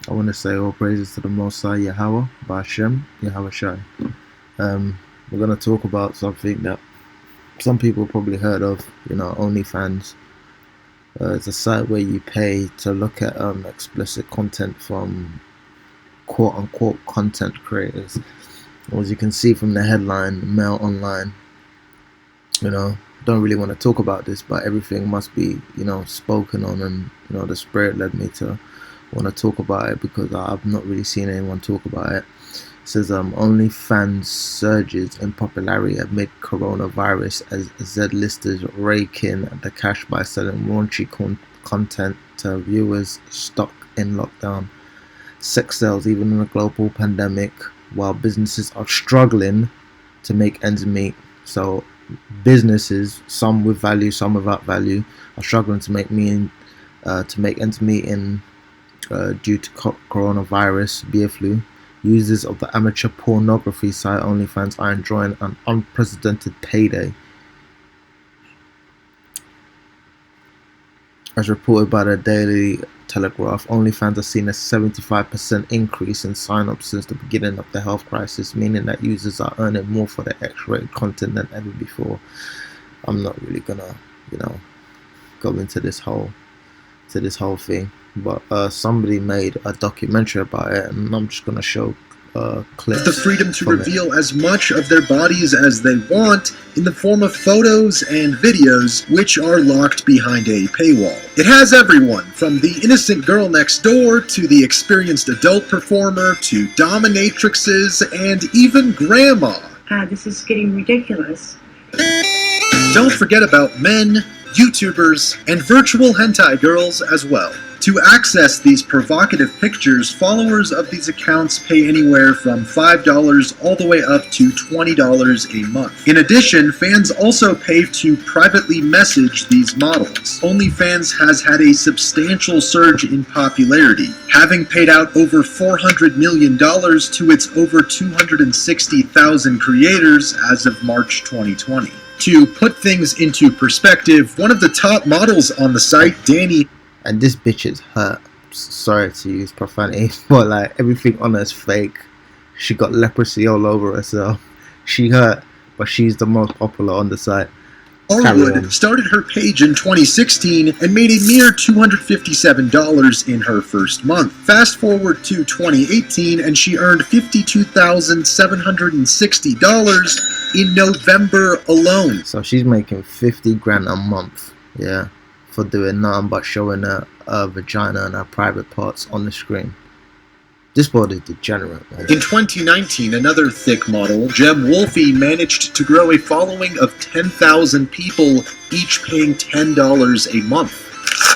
I want to say all praises to the Most High Yahweh, Ba'ashem, Yahweh Shai. We're going to talk about something that some people probably heard of, OnlyFans. It's a site where you pay to look at explicit content from quote unquote content creators. As you can see from the headline, Mail Online, don't really want to talk about this, but everything must be, spoken on, and, the Spirit led me to want to talk about it because I've not really seen anyone talk about it. It says OnlyFans surges in popularity amid coronavirus as Z-listers rake in the cash by selling raunchy content to viewers stuck in lockdown. Sex sales even in a global pandemic, while businesses are struggling to make ends meet. So businesses, some with value, some without value, are struggling to make ends meet due to coronavirus, beer flu. Users of the amateur pornography site OnlyFans are enjoying an unprecedented payday. As reported by the Daily Telegraph, OnlyFans has seen a 75% increase in sign-ups since the beginning of the health crisis, meaning that users are earning more for their X-rated content than ever before. I'm not really gonna, go into this whole thing, but somebody made a documentary about it, and I'm just gonna show clips. The freedom to reveal as much of their bodies as they want in the form of photos and videos, which are locked behind a paywall. It has everyone, from the innocent girl next door to the experienced adult performer to dominatrixes and even grandma. This is getting ridiculous. Don't forget about men, YouTubers, and virtual hentai girls as well. To access these provocative pictures, followers of these accounts pay anywhere from $5 all the way up to $20 a month. In addition, fans also pay to privately message these models. OnlyFans has had a substantial surge in popularity, having paid out over $400 million to its over 260,000 creators as of March 2020. To put things into perspective, one of the top models on the site, Danny... And this bitch is hurt. Sorry to use profanity, but like everything on her is fake. She got leprosy all over herself. She hurt, but she's the most popular on the site. Arwood started her page in 2016 and made a mere $257 in her first month. Fast forward to 2018 and she earned $52,760 in November alone. So she's making 50 grand a month, yeah, for doing nothing but showing her vagina and her private parts on the screen. This world is degenerate, man. In 2019, another thick model, Jem Wolfe, managed to grow a following of 10,000 people, each paying $10 a month.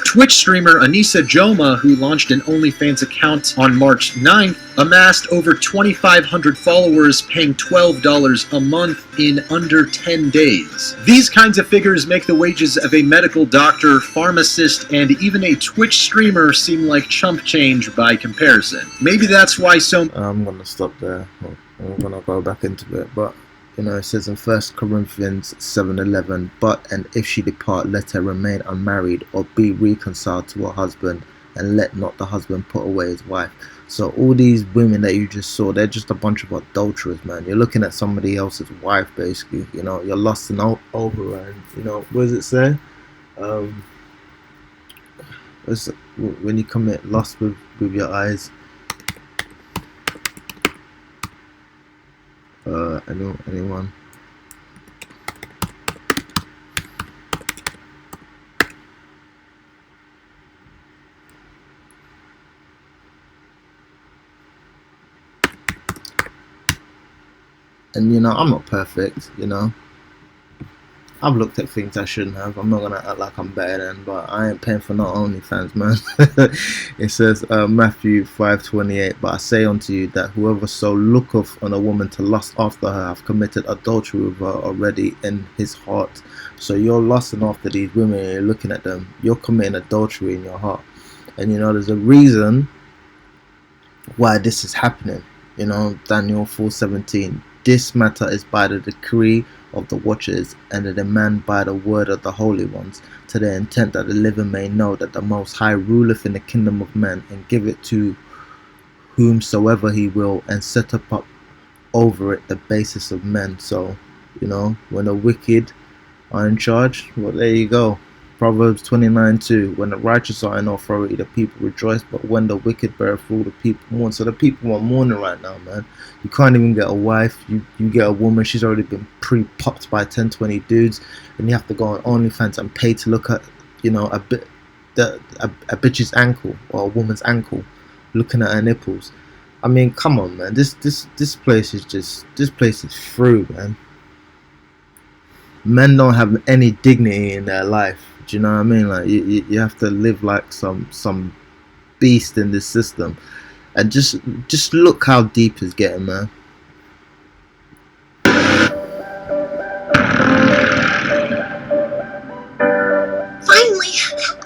Twitch streamer Anissa Joma, who launched an OnlyFans account on March 9th, amassed over 2,500 followers, paying $12 a month in under 10 days. These kinds of figures make the wages of a medical doctor, pharmacist, and even a Twitch streamer seem like chump change by comparison. Maybe that's why so... I'm gonna stop there. I'm gonna go back into it, but it says in 1 Corinthians 7:11, and if she depart, let her remain unmarried or be reconciled to her husband, and let not the husband put away his wife. So all these women that you just saw, they're just a bunch of adulterers, man. You're looking at somebody else's wife, basically. You're lusting over her, and what does it say? When you commit lust with your eyes. Anyone? And I'm not perfect, I've looked at things I shouldn't have. I'm not gonna act like I'm better than, but I ain't paying for no OnlyFans, man. It says Matthew 5:28, but I say unto you that whoever so looketh on a woman to lust after her hath committed adultery with her already in his heart. So you're lusting after these women and you're looking at them, you're committing adultery in your heart. And there's a reason why this is happening. Daniel 4:17. This matter is by the decree of the watchers, and the demand by the word of the holy ones, to the intent that the living may know that the Most High ruleth in the kingdom of men, and give it to whomsoever he will, and set up over it the basis of men. So, when the wicked are in charge, well, there you go. Proverbs 29:2. When the righteous are in authority, the people rejoice, but when the wicked bear rule, the people mourn. So the people are mourning right now, man. You can't even get a wife. You get a woman, she's already been pre-popped by 10, 20 dudes, and you have to go on OnlyFans and pay to look at, a bitch's ankle or a woman's ankle, looking at her nipples. I mean, come on, man. This place is through, man. Men don't have any dignity in their life. Do you know what I mean? Like you have to live like some beast in this system, and just look how deep it's getting, man. Finally,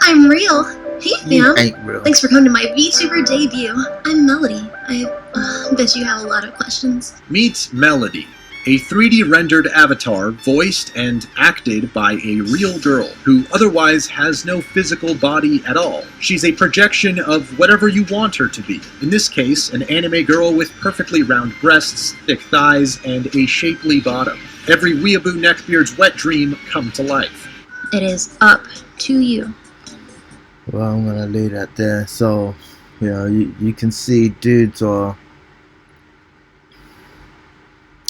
I'm real. Hey fam, You ain't real. thanks for coming to my VTuber debut. I'm Melody. I bet you have a lot of questions. Meet Melody, a 3D rendered avatar voiced and acted by a real girl who otherwise has no physical body at all. She's a projection of whatever you want her to be. In this case, an anime girl with perfectly round breasts, thick thighs, and a shapely bottom. Every weeaboo neckbeard's wet dream come to life. It is up to you. Well, I'm gonna leave that there. So, you can see dudes are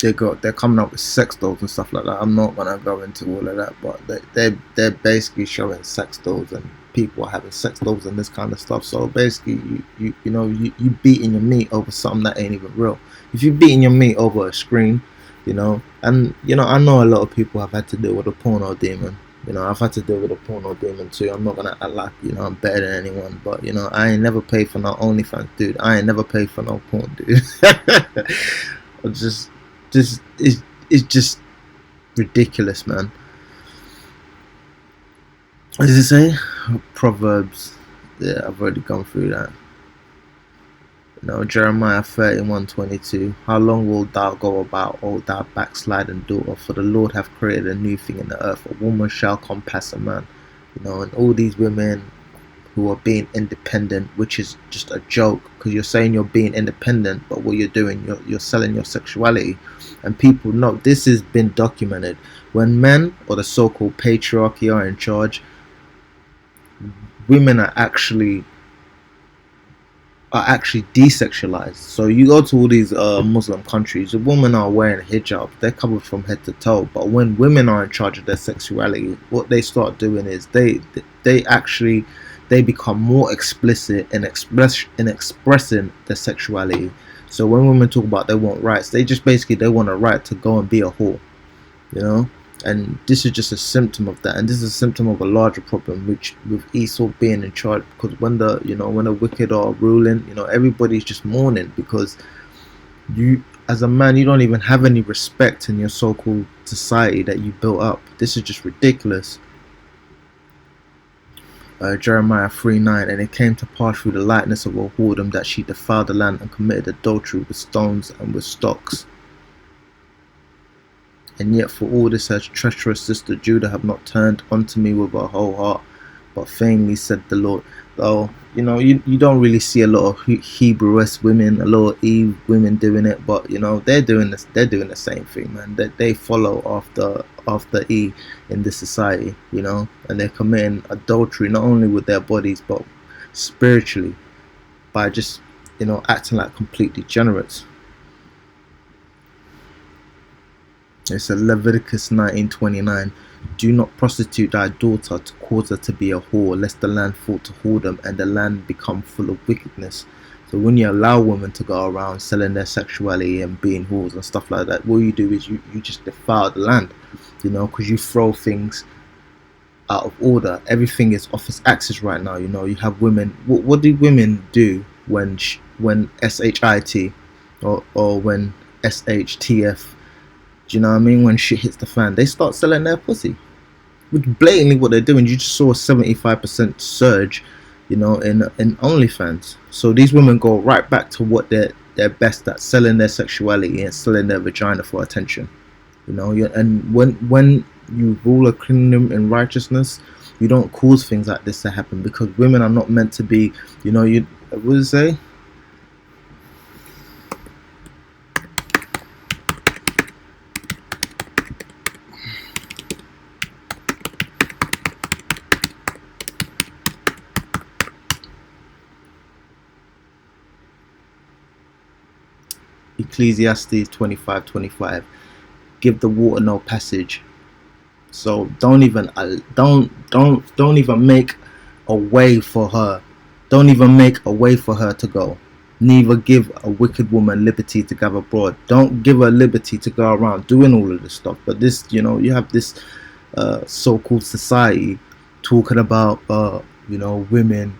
they're coming up with sex dolls and stuff like that. I'm not gonna go into all of that, but they're basically showing sex dolls, and people are having sex dolls and this kind of stuff. So basically, you beating your meat over something that ain't even real. If you're beating your meat over a screen, and I know a lot of people have had to deal with a porno demon. I've had to deal with a porno demon too. I'm not gonna act like I'm better than anyone, but I ain't never paid for no OnlyFans, dude. I ain't never paid for no porn, dude. It's just ridiculous, man. What does it say? Proverbs. Yeah, I've already gone through that. Jeremiah 31:22. How long wilt thou go about, O thou backsliding daughter? For the Lord hath created a new thing in the earth. A woman shall compass a man. And all these women who are being independent, which is just a joke, because you're saying you're being independent, but what you're doing, you're selling your sexuality. And people know this has been documented. When men or the so-called patriarchy are in charge, women are actually desexualized. So you go to all these Muslim countries, the women are wearing hijab, they're covered from head to toe. But when women are in charge of their sexuality, what they start doing is they become more explicit in expressing their sexuality. So when women talk about they want rights, they want a right to go and be a whore, and this is just a symptom of that, and this is a symptom of a larger problem, which with Esau being in charge, because when the wicked are ruling, everybody's just mourning, because you, as a man, you don't even have any respect in your so-called society that you built up. This is just ridiculous. Jeremiah 3:9. And it came to pass through the likeness of a whoredom that she defiled the land and committed adultery with stones and with stocks. And yet for all this her treacherous sister Judah have not turned unto me with her whole heart, but vainly said the Lord. So you don't really see a lot of Hebrew-esque women, a lot of Eve women doing it, but they're doing the same thing, man. They follow after E in this society, and they're committing adultery not only with their bodies but spiritually, by just acting like complete degenerates. It's Leviticus 19:29. Do not prostitute thy daughter to cause her to be a whore, lest the land fall to whoredom and the land become full of wickedness. So when you allow women to go around selling their sexuality and being whores and stuff like that, what you do is you just defile the land, because you throw things out of order. Everything is off its axis right now. You have women. What do women do when SHIT or when SHTF? Do you know what I mean? When shit hits the fan, they start selling their pussy. Which blatantly what they're doing. You just saw a 75% surge, in OnlyFans. So these women go right back to what they're best at, selling their sexuality and selling their vagina for attention. And when you rule a kingdom in righteousness, you don't cause things like this to happen, because women are not meant to be, what does it say? Ecclesiastes 25:25. Give the water no passage. So don't even make a way for her. Don't even make a way for her to go. Neither give a wicked woman liberty to gather abroad. Don't give her liberty to go around doing all of this stuff. But this, you have this so-called society talking about, women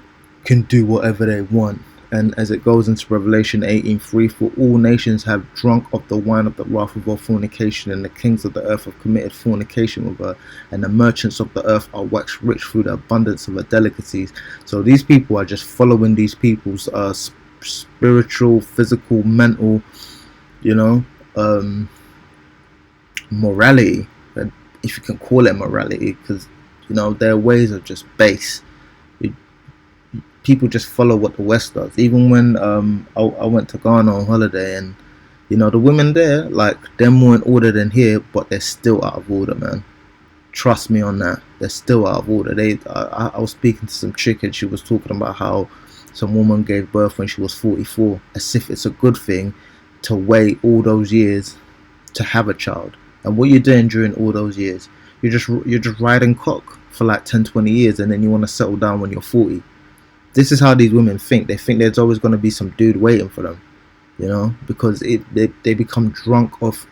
can do whatever they want. And as it goes into Revelation 18:3, for all nations have drunk of the wine of the wrath of her fornication, and the kings of the earth have committed fornication with her, and the merchants of the earth are waxed rich through the abundance of her delicacies. So these people are just following these people's spiritual, physical, mental, morality, if you can call it morality, because their ways are just base. People just follow what the West does. Even when I went to Ghana on holiday, and the women there, like, they're more in order than here, but they're still out of order, man. Trust me on that. They're still out of order. I was speaking to some chick, and she was talking about how some woman gave birth when she was 44, as if it's a good thing to wait all those years to have a child. And what you're doing during all those years, you're just riding cock for like 10-20 years, and then you want to settle down when you're 40. This is how these women think. They think there's always going to be some dude waiting for them, because they become drunk of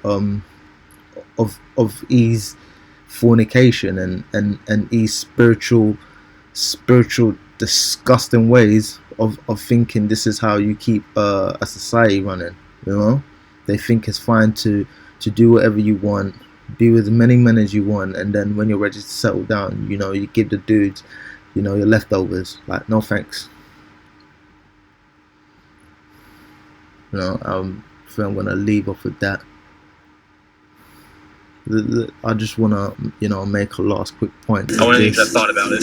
ease, fornication, and ease, spiritual disgusting ways of thinking. This is how you keep a society running. They think it's fine to do whatever you want, be with as many men as you want, and then when you're ready to settle down, you give the dudes your leftovers. Like, no thanks. I feel I'm gonna leave off with that. I just wanna make a last quick point. I want to think I've thought about it.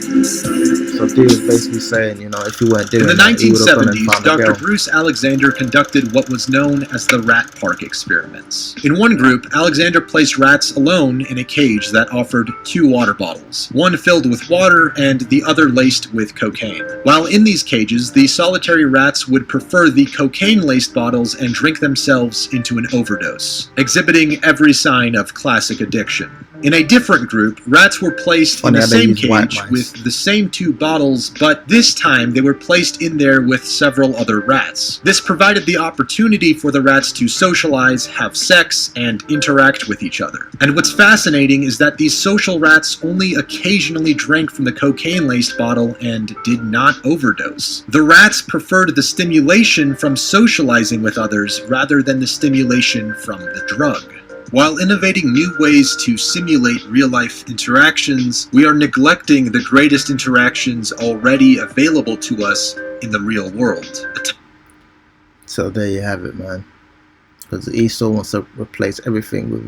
So D was basically saying, if you weren't doing In the that, he would have gone and 1970s, found a Dr. girl. Bruce Alexander conducted what was known as the Rat Park experiments. In one group, Alexander placed rats alone in a cage that offered 2 water bottles, one filled with water and the other laced with cocaine. While in these cages, the solitary rats would prefer the cocaine-laced bottles and drink themselves into an overdose, exhibiting every sign of classic addiction. In a different group, rats were placed in the same cage with the same 2 bottles, but this time they were placed in there with several other rats. This provided the opportunity for the rats to socialize, have sex, and interact with each other. And what's fascinating is that these social rats only occasionally drank from the cocaine-laced bottle and did not overdose. The rats preferred the stimulation from socializing with others rather than the stimulation from the drug. While innovating new ways to simulate real-life interactions, we are neglecting the greatest interactions already available to us in the real world. So there you have it, man. Because Esau wants to replace everything with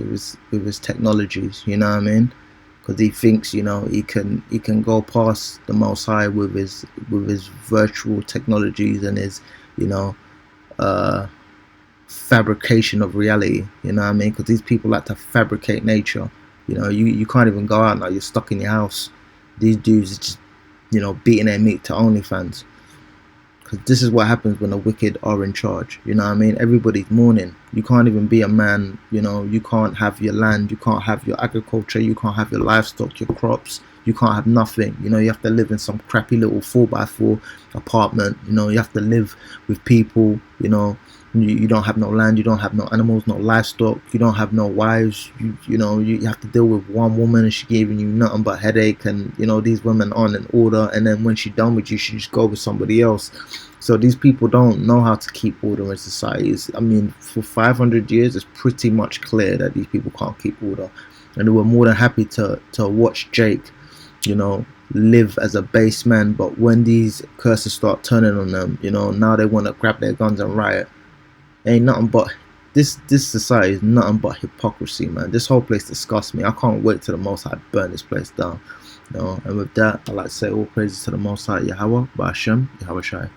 his technologies. You know what I mean? Because he thinks, he can go past the Most High with his virtual technologies and his, fabrication of reality. You know what I mean? Because these people like to fabricate nature. You can't even go out now. You're stuck in your house. These dudes are just, beating their meat to OnlyFans. Because this is what happens when the wicked are in charge. You know what I mean? Everybody's mourning. You can't even be a man. You can't have your land. You can't have your agriculture. You can't have your livestock, your crops. You can't have nothing. You have to live in some crappy little 4x4 apartment. You have to live with people. You don't have no land, you don't have no animals, no livestock, you don't have no wives, you have to deal with one woman and she giving you nothing but headache, and these women aren't in order, and then when she's done with you, she just go with somebody else. So these people don't know how to keep order in societies. I mean, for 500 years it's pretty much clear that these people can't keep order, and they were more than happy to watch Jake live as a base man. But when these curses start turning on them, now they want to grab their guns and riot. Ain't nothing but this society is nothing but hypocrisy, man. This whole place disgusts me. I can't wait till the Most High burn this place down. And with that, I like to say all praises to the Most High Yahweh, Ba'ashem, Yahweh Shai.